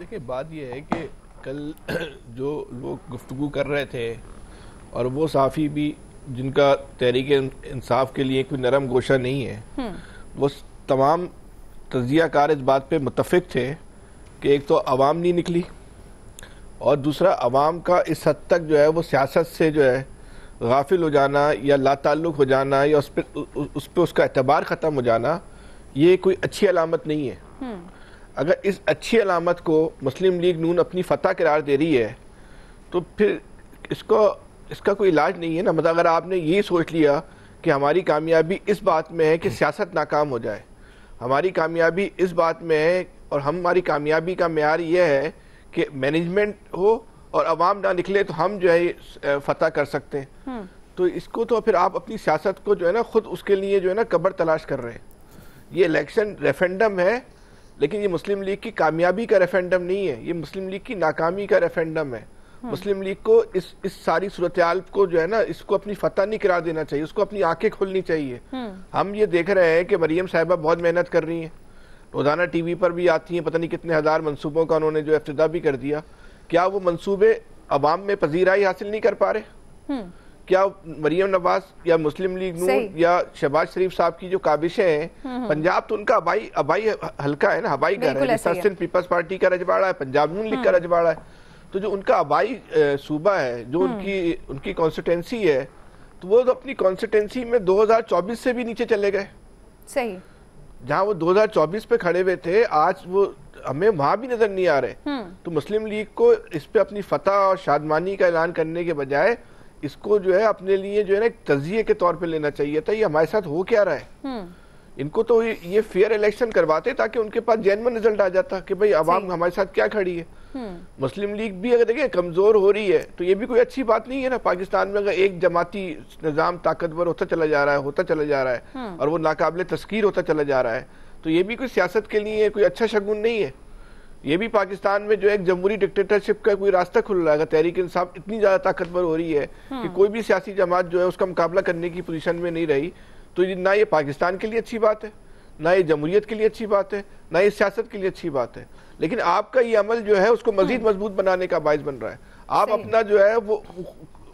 دیکھیں بات یہ ہے کہ کل جو لوگ گفتگو کر رہے تھے اور وہ صحافی بھی جن کا تحریک انصاف کے لیے کوئی نرم گوشہ نہیں ہے، وہ تمام تجزیہ کار اس بات پہ متفق تھے کہ ایک تو عوام نہیں نکلی اور دوسرا عوام کا اس حد تک جو ہے وہ سیاست سے جو ہے غافل ہو جانا یا لا تعلق ہو جانا یا اس پہ اس کا اعتبار ختم ہو جانا، یہ کوئی اچھی علامت نہیں ہے۔ اگر اس اچھی علامت کو مسلم لیگ نون اپنی فتح قرار دے رہی ہے تو پھر اس کا کوئی علاج نہیں ہے نا۔ مطلب اگر آپ نے یہ سوچ لیا کہ ہماری کامیابی اس بات میں ہے کہ سیاست ناکام ہو جائے، ہماری کامیابی اس بات میں ہے اور ہماری کامیابی کا معیار یہ ہے کہ مینجمنٹ ہو اور عوام نہ نکلے تو ہم جو ہے فتح کر سکتے ہیں، تو اس کو تو پھر آپ اپنی سیاست کو جو ہے نا خود اس کے لیے جو ہے نا قبر تلاش کر رہے ہیں۔ یہ الیکشن ریفرینڈم ہے لیکن یہ مسلم لیگ کی کامیابی کا ریفرینڈم نہیں ہے، یہ مسلم لیگ کی ناکامی کا ریفرینڈم ہے۔ مسلم لیگ کو اس ساری صورتحال کو جو ہے نا اس کو اپنی فتح نہیں قرار دینا چاہیے، اس کو اپنی آنکھیں کھلنی چاہیے۔ ہم یہ دیکھ رہے ہیں کہ مریم صاحبہ بہت محنت کر رہی ہیں، روزانہ ٹی وی پر بھی آتی ہیں، پتہ نہیں کتنے ہزار منصوبوں کا انہوں نے جو افتتاح بھی کر دیا۔ کیا وہ منصوبے عوام میں پذیرائی حاصل نہیں کر پا رہے؟ کیا مریم نواز یا مسلم لیگ نون یا شہباز شریف صاحب کی جو کابشیں ہیں، پنجاب تو ان کا آبائی حلقہ ہے نا، آبائی گھر ہے، جیسا سندھ پیپلز پارٹی کا رجواڑا ہے، پنجاب نون لیگ کا رجواڑا ہے، تو جو ان کا آبائی صوبہ ہے، جو ان کی کانسٹیٹنسی ہے، تو وہ اپنی کانسٹیٹنسی میں 2024 سے بھی نیچے چلے گئے۔ صحیح، جہاں وہ 2024 پہ کھڑے ہوئے تھے آج وہ ہمیں وہاں بھی نظر نہیں آ رہے۔ تو مسلم لیگ کو اس پہ اپنی فتح اور شادمانی کا اعلان کرنے کے بجائے اس کو جو ہے اپنے لیے جو ہے نا ایک تجزیے کے طور پہ لینا چاہیے تھا، یہ ہمارے ساتھ ہو کیا رہا ہے۔ ان کو تو یہ فیئر الیکشن کرواتے تاکہ ان کے پاس جینون رزلٹ آ جاتا کہ بھئی عوام ہمارے ساتھ کیا کھڑی ہے۔ مسلم لیگ بھی اگر دیکھیں کمزور ہو رہی ہے تو یہ بھی کوئی اچھی بات نہیں ہے نا۔ پاکستان میں اگر ایک جماعتی نظام طاقتور ہوتا چلا جا رہا ہے اور وہ ناقابل تسخیر ہوتا چلا جا رہا ہے تو یہ بھی کوئی سیاست کے لیے کوئی اچھا شگون نہیں ہے۔ یہ بھی پاکستان میں جو ایک جمہوری ڈکٹیٹرشپ کا کوئی راستہ کھل رہا ہے۔ تحریک انصاف اتنی زیادہ طاقتور ہو رہی ہے کہ کوئی بھی سیاسی جماعت جو ہے اس کا مقابلہ کرنے کی پوزیشن میں نہیں رہی، تو نہ یہ پاکستان کے لیے اچھی بات ہے، نہ یہ جمہوریت کے لیے اچھی بات ہے، نہ یہ سیاست کے لیے اچھی بات ہے۔ لیکن آپ کا یہ عمل جو ہے اس کو مزید مضبوط بنانے کا باعث بن رہا ہے۔ آپ اپنا جو ہے وہ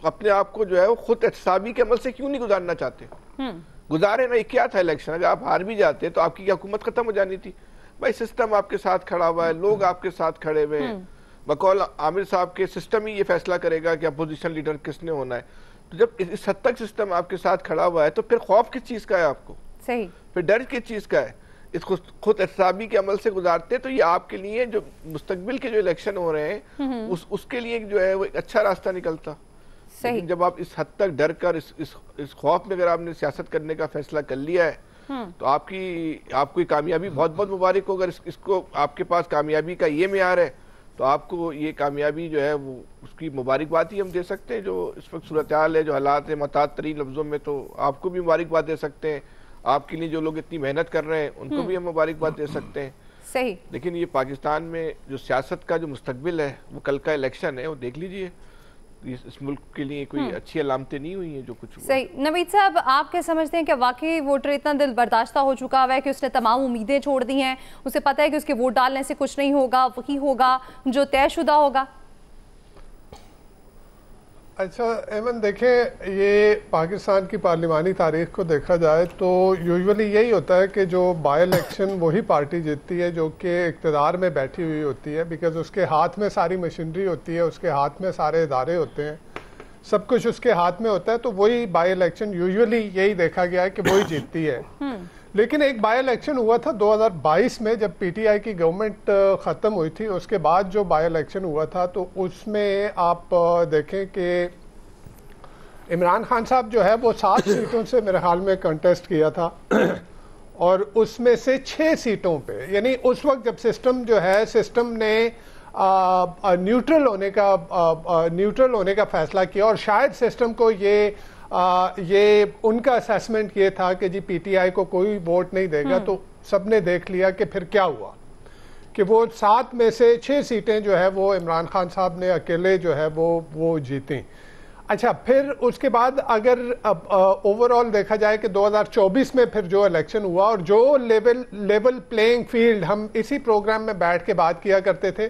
اپنے آپ کو جو ہے وہ خود احتسابی کے عمل سے کیوں نہیں گزارنا چاہتے؟ گزارے نا، یہ کیا تھا الیکشن؟ اگر آپ ہار بھی جاتے تو آپ کی حکومت ختم ہو جانی تھی۔ بھائی سسٹم آپ کے ساتھ کھڑا ہوا ہے، لوگ آپ کے ساتھ کھڑے ہوئے ہیں، بقول عامر صاحب کے سسٹم ہی یہ فیصلہ کرے گا کہ اپوزیشن لیڈر کس نے ہونا ہے۔ تو جب اس حد تک سسٹم آپ کے ساتھ کھڑا ہوا ہے تو پھر خوف کس چیز کا ہے آپ کو؟ صحیح، پھر ڈر کس چیز کا ہے؟ اس خود احتسابی کے عمل سے گزارتے تو یہ آپ کے لیے جو مستقبل کے جو الیکشن ہو رہے ہیں اس کے لیے جو ہے وہ ایک اچھا راستہ نکلتا۔ لیکن جب آپ اس حد تک ڈر کر اس خوف میں اگر آپ نے سیاست کرنے کا فیصلہ کر لیا ہے تو آپ کی کامیابی بہت بہت مبارک ہو۔ اگر اس کو آپ کے پاس کامیابی کا یہ معیار ہے تو آپ کو یہ کامیابی جو ہے وہ اس کی مبارکباد ہی ہم دے سکتے ہیں۔ جو اس وقت صورتحال ہے، جو حالات ہیں، محتاط ترین لفظوں میں تو آپ کو بھی مبارکباد دے سکتے ہیں۔ آپ کے لیے جو لوگ اتنی محنت کر رہے ہیں ان کو بھی ہم مبارکباد دے سکتے ہیں۔ صحیح، لیکن یہ پاکستان میں جو سیاست کا جو مستقبل ہے وہ کل کا الیکشن ہے، وہ دیکھ لیجئے اس ملک کے لیے کوئی اچھی علامتیں نہیں ہوئی ہیں جو کچھ ہوا۔ صحیح، نوید صاحب آپ کیا سمجھتے ہیں کہ واقعی ووٹر اتنا دل برداشتہ ہو چکا ہے کہ اس نے تمام امیدیں چھوڑ دی ہیں، اسے پتہ ہے کہ اس کے ووٹ ڈالنے سے کچھ نہیں ہوگا، وہی ہوگا جو طے شدہ ہوگا؟ اچھا ایمن، دیکھیں یہ پاکستان کی پارلیمانی تاریخ کو دیکھا جائے تو یوزولی یہی ہوتا ہے کہ جو بائی الیکشن وہی پارٹی جیتتی ہے جو کہ اقتدار میں بیٹھی ہوئی ہوتی ہے، بیکاز اس کے ہاتھ میں ساری مشینری ہوتی ہے، اس کے ہاتھ میں سارے ادارے ہوتے ہیں، سب کچھ اس کے ہاتھ میں ہوتا ہے، تو وہی بائی الیکشن یوزولی یہی دیکھا گیا ہے کہ وہی جیتتی ہے۔ لیکن ایک بائی الیکشن ہوا تھا 2022 میں جب پی ٹی آئی کی گورنمنٹ ختم ہوئی تھی، اس کے بعد جو بائی الیکشن ہوا تھا تو اس میں آپ دیکھیں کہ عمران خان صاحب جو ہے وہ 7 سیٹوں سے میرے خیال میں کنٹیسٹ کیا تھا اور اس میں سے 6 سیٹوں پہ، یعنی اس وقت جب سسٹم نے نیوٹرل ہونے کا فیصلہ کیا اور شاید سسٹم کو یہ ان کا اسیسمنٹ یہ تھا کہ جی پی ٹی آئی کو کوئی ووٹ نہیں دے گا، تو سب نے دیکھ لیا کہ پھر کیا ہوا کہ وہ 7 میں سے 6 سیٹیں جو ہے وہ عمران خان صاحب نے اکیلے جو ہے وہ جیتیں۔ اچھا، پھر اس کے بعد اگر اوور آل دیکھا جائے کہ 2024 میں پھر جو الیکشن ہوا اور جو لیول پلینگ فیلڈ ہم اسی پروگرام میں بیٹھ کے بات کیا کرتے تھے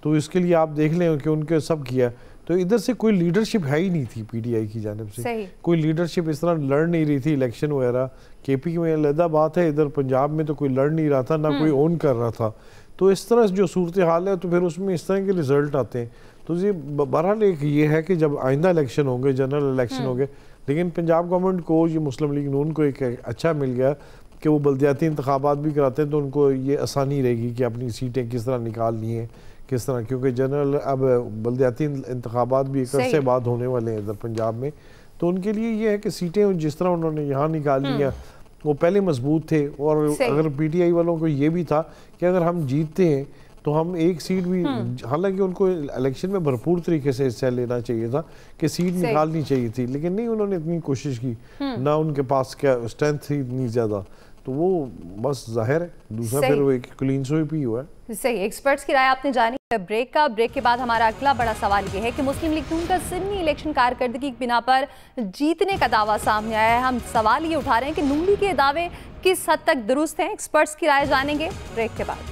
تو اس کے لیے آپ دیکھ لیں کہ ان کے سب کیا، تو ادھر سے کوئی لیڈرشپ ہے ہی نہیں تھی پی ٹی آئی کی جانب سے، کوئی لیڈرشپ اس طرح لڑ نہیں رہی تھی الیکشن وغیرہ. کے پی میں علیحدہ بات ہے، ادھر پنجاب میں تو کوئی لڑ نہیں رہا تھا، نہ کوئی اون کر رہا تھا. تو اس طرح جو صورتحال ہے تو پھر اس میں اس طرح کے رزلٹ آتے ہیں. تو بہرحال ایک یہ ہے کہ جب آئندہ الیکشن ہوں گے، جنرل الیکشن ہوں گے، لیکن پنجاب گورنمنٹ کو، یہ مسلم لیگ نون کو ایک اچھا مل گیا کہ وہ بلدیاتی انتخابات بھی کراتے ہیں، تو ان کو یہ آسانی رہے گی کہ اپنی سیٹیں کس طرح نکالنی ہیں، کس طرح، کیونکہ جنرل اب بلدیاتی انتخابات بھی ایک عرصے بعد ہونے والے ہیں ادھر پنجاب میں. تو ان کے لیے یہ ہے کہ سیٹیں جس طرح انہوں نے یہاں نکالی ہیں وہ پہلے مضبوط تھے. اور اگر پی ٹی آئی والوں کو یہ بھی تھا کہ اگر ہم جیتتے ہیں تو ہم ایک سیٹ بھی، حالانکہ ان کو الیکشن میں بھرپور طریقے سے حصہ لینا چاہیے تھا کہ سیٹ نکالنی چاہیے تھی، لیکن نہیں، انہوں نے اتنی کوشش کی، نہ ان کے پاس کیا اسٹرینتھ تھی اتنی زیادہ. تو وہ بس ظاہر ہے. دوسرا پھر وہ ایک کلین سویپ ہی ہوا ہے. صحیح. ایکسپرٹس کی رائے آپ نے جانی. بریک کے بعد ہمارا اگلا بڑا سوال یہ ہے کہ مسلم لیگ نون کا ضمنی الیکشن کارکردگی کی بنا پر جیتنے کا دعویٰ سامنے آیا ہے. ہم سوال یہ اٹھا رہے ہیں کہ نون لیگ کے دعوے کس حد تک درست ہیں. ایکسپرٹس کی رائے جانیں گے بریک کے بعد.